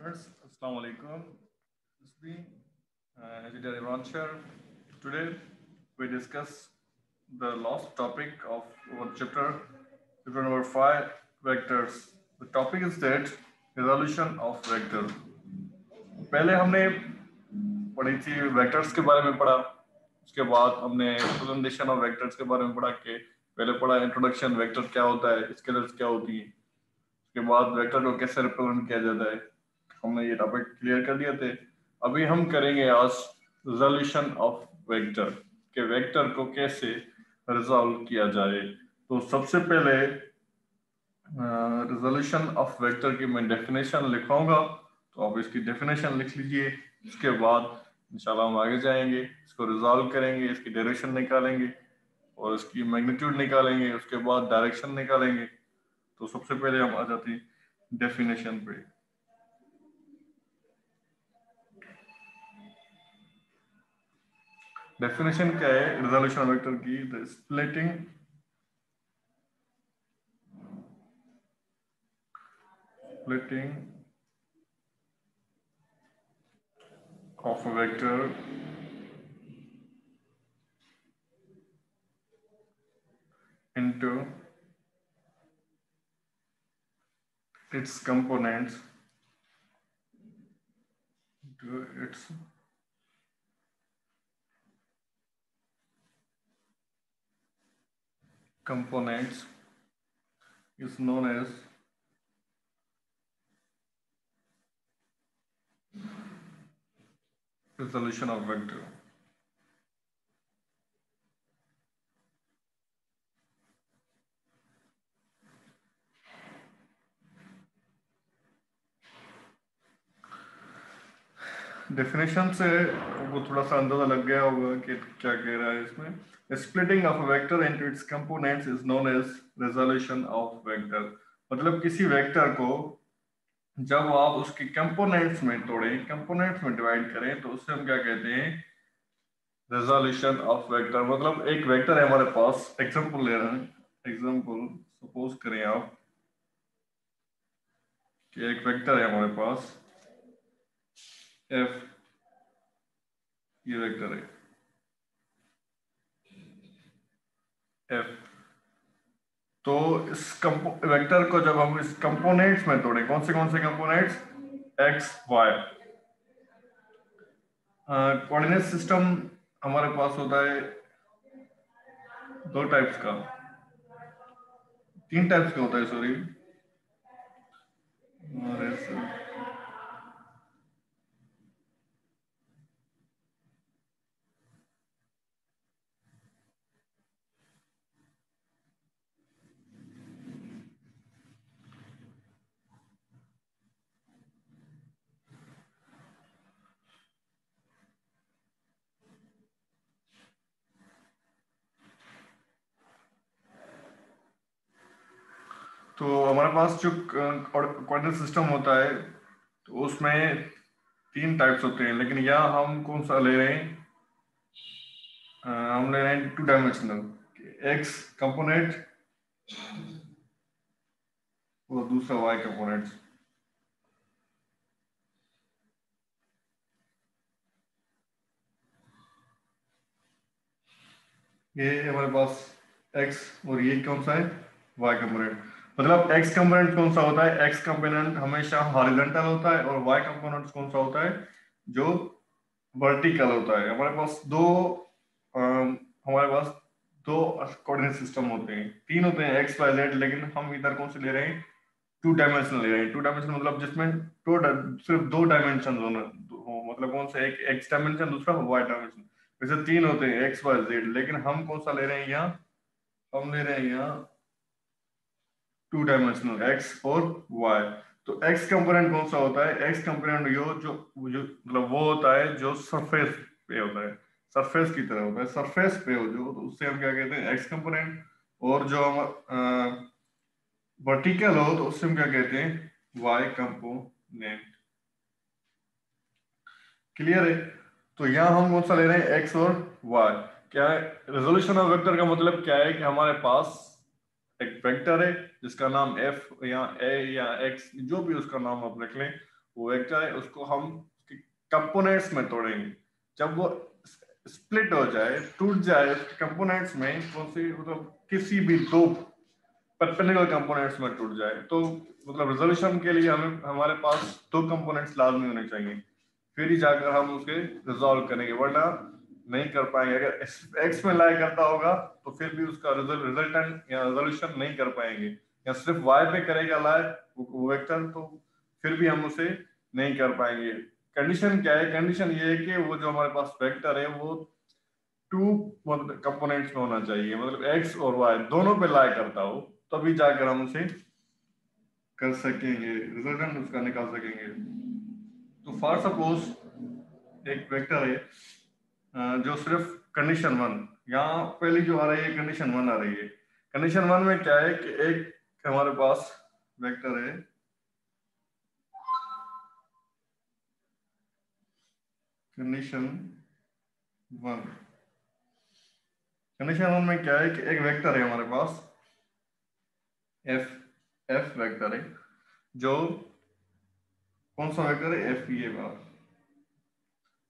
Friends, Assalamu alaikum. It's me, Engineer Imran Shah. Today we discuss the last topic of our chapter number 5, vectors. The topic is that resolution of vector. पहले हमने पढ़ी थी vectors के बारे में पढ़ा, उसके बाद हमने प्रेजेंटेशन ऑफ वेक्टर्स के बारे में पढ़ा कि पहले पढ़ा इंट्रोडक्शन, वेक्टर क्या होता है, स्केलर्स क्या होती है, उसके बाद वेक्टर को कैसे रिप्रेजेंट किया जाता है, हमने ये टॉपिक क्लियर कर दिए थे। अभी हम करेंगे आज रिजोल्यूशन ऑफ वेक्टर के वेक्टर को कैसे रिजॉल्व किया जाए। तो सबसे पहले रिजोल्यूशन ऑफ वेक्टर की मैं डेफिनेशन लिखवाऊंगा, तो आप इसकी डेफिनेशन लिख लीजिए। इसके बाद इंशाल्लाह हम आगे जाएंगे, इसको रिजॉल्व करेंगे, इसकी डायरेक्शन निकालेंगे और इसकी मैग्नीट्यूड निकालेंगे, उसके बाद डायरेक्शन निकालेंगे। तो सबसे पहले हम आ जाते हैं डेफिनेशन पे। डेफिनेशन क्या है रिजोल्यूशन वेक्टर की? The splitting of a vector into its components is known as resolution of vector. Definition से आपको थोड़ा सा अंदाजा लग गया होगा कि क्या कह रहा है इसमें। Splitting of vector into its components is known as resolution of vector. मतलब किसी वेक्टर को जब आप उसके कंपोनेंट्स में तोड़ें, कंपोनेंट्स में डिवाइड करें, तो उससे हम क्या कहते हैं? Resolution of vector. मतलब एक वेक्टर है हमारे पास, एग्जांपल ले रहे हैं, एग्जांपल सपोज करें आप कि एक वेक्टर है हमारे पास एफ, ये वेक्टर है एफ। तो इस वेक्टर को जब हम इस कंपोनेंट्स में तोड़ें, कौन से components? X Y. Coordinate system हमारे पास होता है दो टाइप्स का, तीन टाइप्स का होता है, सॉरी। तो हमारे पास जो कोऑर्डिनेट सिस्टम होता है, तो उसमें तीन टाइप्स होते हैं, लेकिन यहाँ हम कौन सा ले रहे हैं? हम ले रहे हैं टू डायमेंशनल, एक्स कंपोनेंट और दूसरा वाई कंपोनेंट। ये हमारे पास x और ये कौन सा है? y component. मतलब x कंपोनेंट कौन सा होता है? x कंपोनेंट हमेशा हॉरिजॉन्टल होता है और y कंपोनेंट कौन सा होता है? जो वर्टिकल होता है। हमारे पास दो कोऑर्डिनेट सिस्टम होते हैं, तीन होते हैं, x y z, लेकिन हम इधर कौन से ले रहे हैं? टू डायमेंशनल ले रहे हैं। टू डायमेंशनल मतलब जिसमें सिर्फ दो डायमेंशन हो, मतलब कौन सा? एक x डायमेंशन, दूसरा y डायमेंशन। वैसे तीन होते हैं, एक्स वाई जेड, लेकिन हम कौन सा ले रहे हैं यहाँ? हम ले रहे हैं यहाँ टू डायमेंशनल, एक्स और वाई। तो एक्स कंपोनेंट कौन सा होता है? एक्स कंपोनेंट जो मतलब वो होता है जो सरफेस पे होता है, सरफेस की तरह होता है, सरफेस पे हो जो, तो उससे हम क्या कहते हैं? X component. और जो हम वर्टिकल हो तो उससे हम क्या कहते हैं? Y component. क्लियर है? तो यहाँ हम कौन सा ले रहे हैं? एक्स और वाई। क्या है रेजोल्यूशन ऑफ वेक्टर का मतलब? क्या है कि हमारे पास एक वेक्टर है जिसका नाम एफ या ए या एक्स, जो भी उसका नाम आप रख लें, वो वेक्टर है उसको हम कंपोनेंट्स में तोड़ेंगे। जब वो स्प्लिट हो जाए, टूट जाए कंपोनेंट्स में, कौन सी मतलब किसी भी दो परपेंडिकुलर कंपोनेंट्स में टूट जाए, तो मतलब रेजोल्यूशन के लिए हमें हमारे पास दो कंपोनेंट्स लाजमी होने चाहिए, फिर ही जाकर हम उसे रिजॉल्व करेंगे, वरना नहीं कर पाएंगे। अगर एक्स में लाई करता होगा तो फिर भी उसका रिजल्टेंट या रेजोल्यूशन नहीं कर पाएंगे, या सिर्फ वाई पे करेगा लाई वो वेक्टर, तो फिर भी हम उसे नहीं कर पाएंगे। कंडीशन क्या है? कंडीशन ये है कि वो जो हमारे पास वेक्टर है वो टू मतलब कंपोनेंट्स में होना चाहिए, मतलब एक्स और वाई दोनों पे लाई करता हो, तभी जाकर हम उसे कर सकेंगे, रिजल्टेंट उसका निकाल सकेंगे। तो फॉर सपोज एक वेक्टर है जो सिर्फ कंडीशन वन, यहाँ पहली जो आ रही है कंडीशन वन आ रही है। कंडीशन वन में क्या है कि एक हमारे पास वेक्टर है कंडीशन वन। कंडीशन वन में क्या है कि एक वेक्टर है हमारे पास एफ, एफ वेक्टर है, जो कौन सा वेक्टर है? एफ ई बार,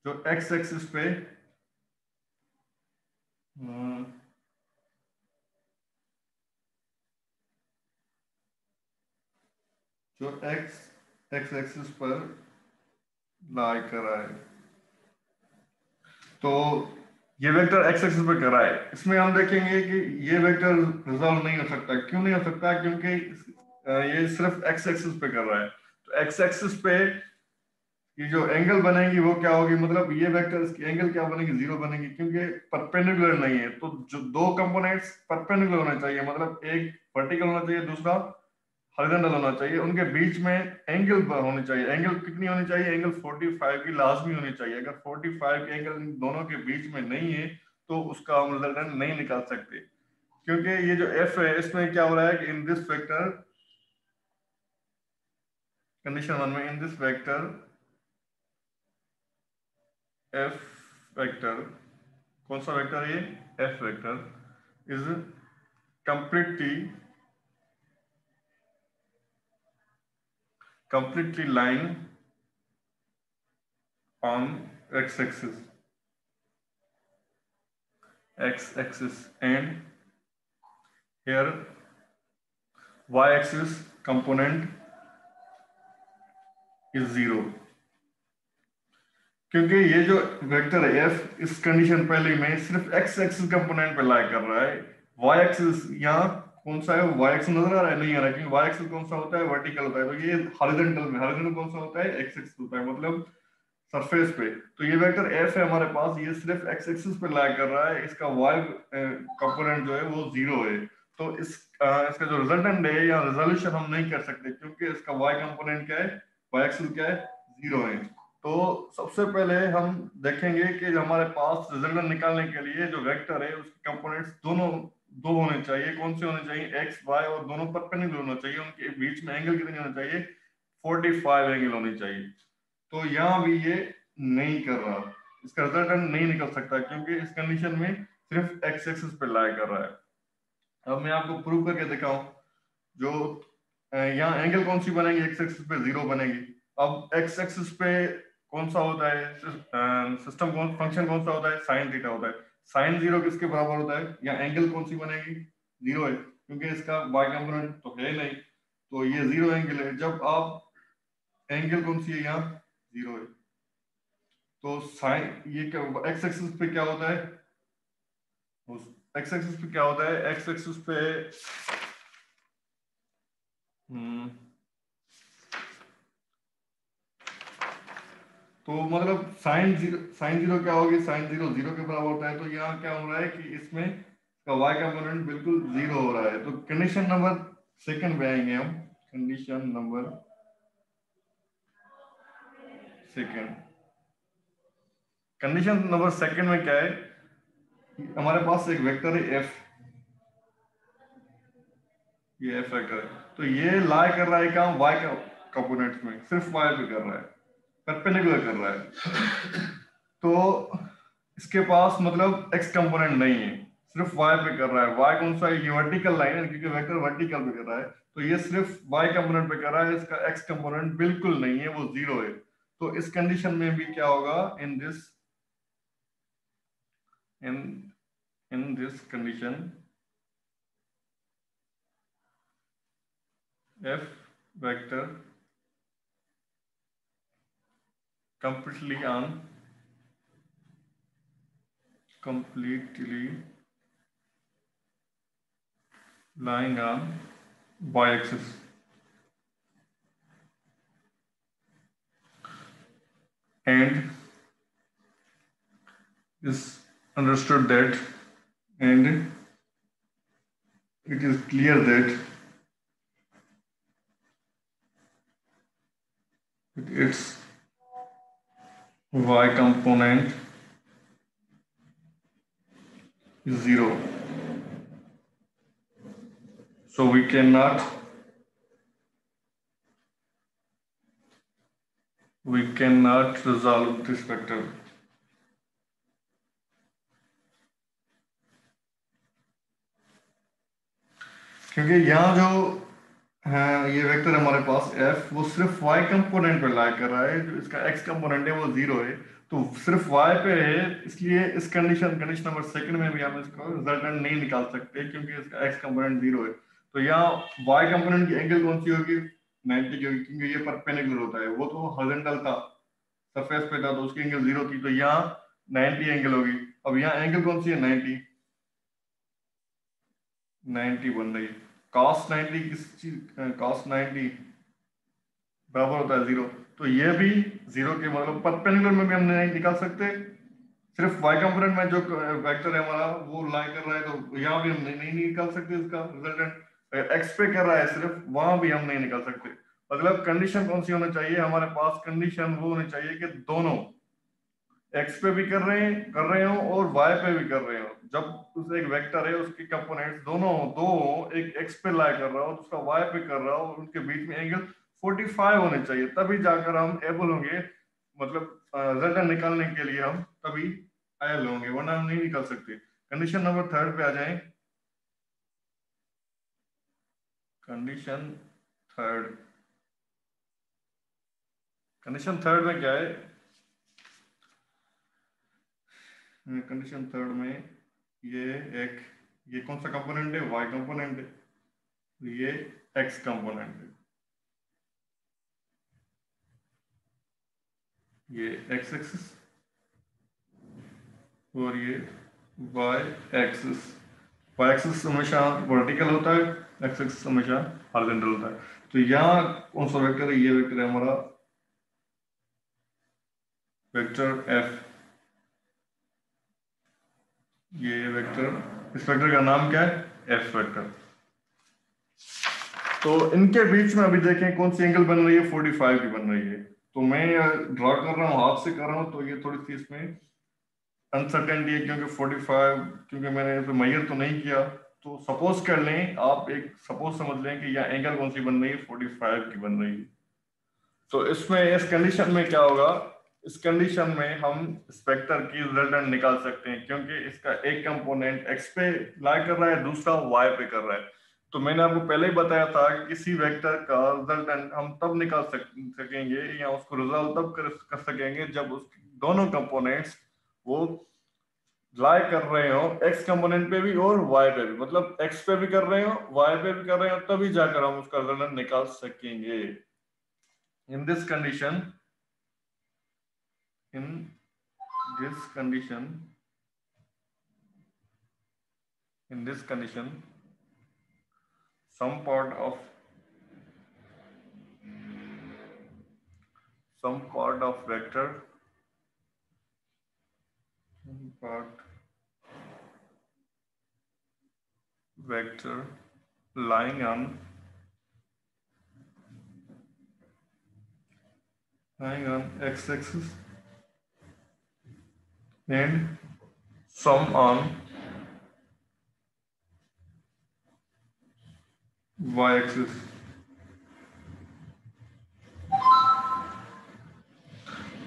जो एक्स एक्सिस पे जो एक्स एक्स एक्सिस पर लाई कर रहा है। तो ये वेक्टर एक्स एक्सिस पे कर रहा है, इसमें हम देखेंगे कि ये वेक्टर रिजॉल्व नहीं हो सकता। क्यों नहीं हो सकता? क्योंकि ये सिर्फ एक्स एक्सिस पे कर रहा है। तो एक्स एक्सिस पे ये जो एंगल बनेगी वो क्या होगी? मतलब ये वेक्टर इसकी एंगल क्या बनेगी? जीरो बनेगी, क्योंकि परपेंडिकुलर नहीं है। तो जो दो कंपोनेंट्स परपेंडिकुलर होने चाहिए, मतलब एक वर्टिकल होना चाहिए, दूसरा हॉरिजॉन्टल होना चाहिए, उनके बीच में एंगल होनी चाहिए। एंगल कितनी होनी चाहिए? एंगल 45 की लाजमी होनी चाहिए। अगर 45 के एंगल दोनों के बीच में नहीं है तो उसका हम रिजल्टेंट नहीं निकाल सकते। क्योंकि ये जो एफ है इसमें क्या हो रहा है कि in this vector, condition one में in this vector F vector, कौन सा वेक्टर है ये? F vector is completely lying on x axis, and here y axis component is 0। क्योंकि ये जो वेक्टर है f इस कंडीशन पहले में सिर्फ x एक्सिस कंपोनेंट पे लाई कर रहा है। y एक्सिस यहाँ कौन सा है? y एक्सिस नजर आ रहा है? नहीं आ रहा है, क्योंकि y एक्सिस कौन सा होता है? वर्टिकल होता है। तो ये हॉरिजॉन्टल में, हॉरिजॉन्टल कौन सा होता है? x एक्सिस होता है, मतलब सरफेस पे। तो ये वेक्टर f है हमारे पास, ये सिर्फ x एक्सिस पे लाई कर रहा है, इसका y कंपोनेंट जो है वो 0 है। तो इसका जो रिजल्टेंट है या रेजोल्यूशन हम नहीं कर सकते, क्योंकि इसका y कंपोनेंट क्या है? y एक्सिस क्या है? 0 है। तो सबसे पहले हम देखेंगे कि हमारे पास रिजल्टेंट निकालने के लिए जो वेक्टर है उसके कंपोनेंट्स दोनों दो होने चाहिए। कौन से होने चाहिए? x y, और दोनों परपेंडिकुलर होना चाहिए। उनके बीच में एंगल कितनी होनी चाहिए? 45 एंगल होनी चाहिए। तो यहाँ भी ये नहीं कर रहा, इसका रिजल्टेंट नहीं निकल सकता, क्योंकि इस कंडीशन में सिर्फ एक्स एक्सिस पे लाई कर रहा है। अब मैं आपको प्रूव करके दिखाऊं। जो यहाँ एंगल कौन सी बनेगी? एक्स एक्सिस पे 0 बनेगी। अब एक्स एक्सिस पे कौन सा होता है सिस्टम, कौन फंक्शन कौन सा होता है? साइन थीटा होता है। साइन 0 किसके बराबर होता है? यहाँ एंगल कौन सी बनेगी? 0 है, क्योंकि इसका y कंपोनेंट तो है नहीं, तो ये 0 एंगल है। जब आप एंगल कौन सी है? यहाँ 0 है। तो साइन ये क्या एक्स एक्सिस पे क्या होता है? एक्स एक्सिस पे क्या होता है? एक्स एक्सिस पे तो मतलब साइन जीरो क्या होगी? साइन जीरो 0 के बराबर होता है। तो यहाँ क्या हो रहा है कि इसमें का y कंपोनेंट बिल्कुल 0 हो रहा है। तो कंडीशन नंबर सेकंड पे आएंगे हम। Condition number second, condition number second में क्या है? हमारे पास एक वेक्टर है f, ये f वेक्टर है। तो ये लाई कर रहा है कहाँ? y का कंपोनेंट्स में, सिर्फ y पे कर रहा है, परपेंडिकुलर कर रहा है। तो इसके पास मतलब x कंपोनेंट नहीं है, सिर्फ y पे कर रहा है। y कौन सा है? ये वर्टिकल लाइन है क्योंकि वेक्टर वर्टिकल पे कर रहा है, तो ये सिर्फ y कंपोनेंट पे कर रहा है, इसका x कंपोनेंट बिल्कुल नहीं है, वो 0 है। तो इस कंडीशन में भी क्या होगा? In this condition f vector completely lying on y-axis, and is understood that, and it is clear that its y component is 0. So we cannot resolve this vector. क्योंकि यहाँ जो है ये वेक्टर हमारे पास f, वो सिर्फ y कंपोनेंट पे लाई कर रहा है, जो इसका x कंपोनेंट है वो 0 है, तो सिर्फ y पे है, इसलिए इस कंडीशन नंबर सेकंड में भी हम इसको रिजल्टेंट नहीं निकाल सकते क्योंकि इसका x कंपोनेंट 0 है। तो यहाँ y कंपोनेंट की एंगल कौन सी होगी? 90 की होगी, क्योंकि ये परपेंडिकुलर होता है, वो तो हॉरिजॉन्टल था, सरफेस पे था, तो उसकी एंगल 0 थी, तो यहाँ 90 एंगल होगी। अब यहाँ एंगल कौन सी है? 90 बन रही है। cos 90 किस चीज? cos 90 बराबर होता है 0, तो ये भी 0 के मतलब परपेंडिकुलर में भी हम नहीं निकाल सकते। सिर्फ y कंपोनेंट में जो वेक्टर है हमारा वो लाई कर रहा है, तो यहाँ भी हम नहीं निकाल सकते इसका रिजल्टेंट। x पे कर रहा है सिर्फ, वहां भी हम नहीं निकाल सकते। मतलब कंडीशन कौन सी होनी चाहिए हमारे पास? कंडीशन वो होनी चाहिए कि दोनों x पे भी कर रहे हो और y पे भी कर रहे हो। जब उस एक वेक्टर है उसके कंपोनेंट्स दोनों दो, एक x पे लाई कर रहा हो, दूसरा y पे कर रहा हो, उनके बीच में एंगल 45 होने चाहिए, तभी जाकर हम एबल होंगे, मतलब रिजल्ट निकालने के लिए हम तभी आयल होंगे, वरना हम नहीं निकाल सकते। कंडीशन नंबर थर्ड पे आ जाए। कंडीशन थर्ड कंडीशन थर्ड में क्या है? कंडीशन थर्ड में ये एक, ये कौन सा कंपोनेंट है? y कंपोनेंट है, ये x कंपोनेंट है, ये x एक्सिस और ये y एक्सिस। y एक्सिस हमेशा वर्टिकल होता है, x एक्सिस हमेशा हॉरिजॉन्टल होता है। तो यहाँ कौन सा वेक्टर है? ये वेक्टर है हमारा वेक्टर f। ये वेक्टर, इस वेक्टर का नाम क्या है? f vector. तो इनके बीच में अभी देखें कौन सी एंगल बन रही है? 45 की बन रही है। तो मैं ड्रॉ कर रहा हूँ, हाथ से कर रहा हूँ, तो ये थोड़ी सी इसमें अनसर्टेनिटी है क्योंकि 45, क्योंकि मैंने इसे मेजर तो नहीं किया। तो सपोज कर लें, आप एक सपोज समझ लें कि यह एंगल कौन सी बन रही है? 45 की बन रही है। तो इसमें इस कंडीशन में क्या होगा? इस कंडीशन में हम इस वेक्टर की रिजल्टेंट निकाल सकते हैं, क्योंकि इसका एक कंपोनेंट x पे लाई कर रहा है, दूसरा y पे कर रहा है। तो मैंने आपको पहले ही बताया था कि किसी वेक्टर का रिजल्टेंट हम तब निकाल सकेंगे या उसको रिजॉल्व तब कर सकेंगे जब उसके दोनों कंपोनेंट्स वो लाई कर रहे हो, x कंपोनेंट पे भी और y पे भी, मतलब x पे भी कर रहे हो, y पे भी कर रहे हो, तभी जाकर हम उसका रिजल्टेंट निकाल सकेंगे। in this condition in this condition in this condition some part of vector, some part vector lying on x-axis and some on y-axis।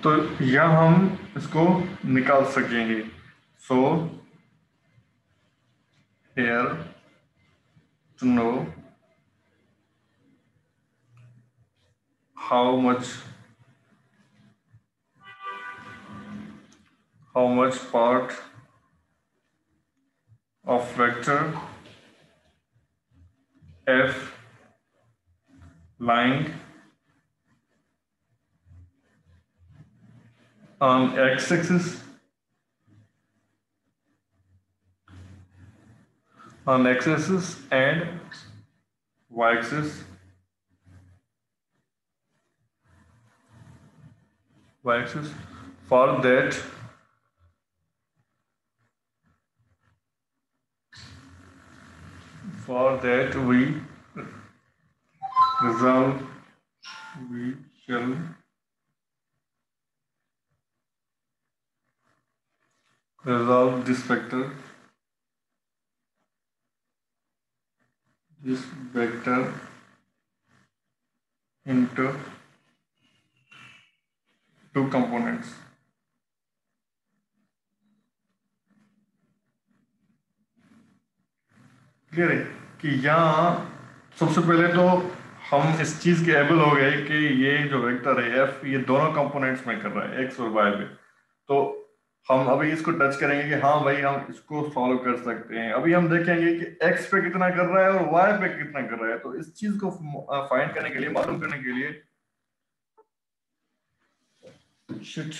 तो यहाँ हम इसको निकाल सकेंगे। सो here to know how much part of vector f lying on x-axis and y-axis for that we shall resolve this vector into two components. Clear है कि यहाँ सबसे पहले तो हम इस चीज के एबल हो गए कि ये जो वेक्टर है एफ ये दोनों कंपोनेंट्स में कर रहा है एक्स और वाई में। तो हम अभी इसको टच करेंगे कि हाँ भाई हम इसको सॉल्व कर सकते हैं। अभी हम देखेंगे कि एक्स पे कितना कर रहा है और वाई पे कितना कर रहा है। तो इस चीज को फाइंड करने के लिए, मालूम करने के लिए शिट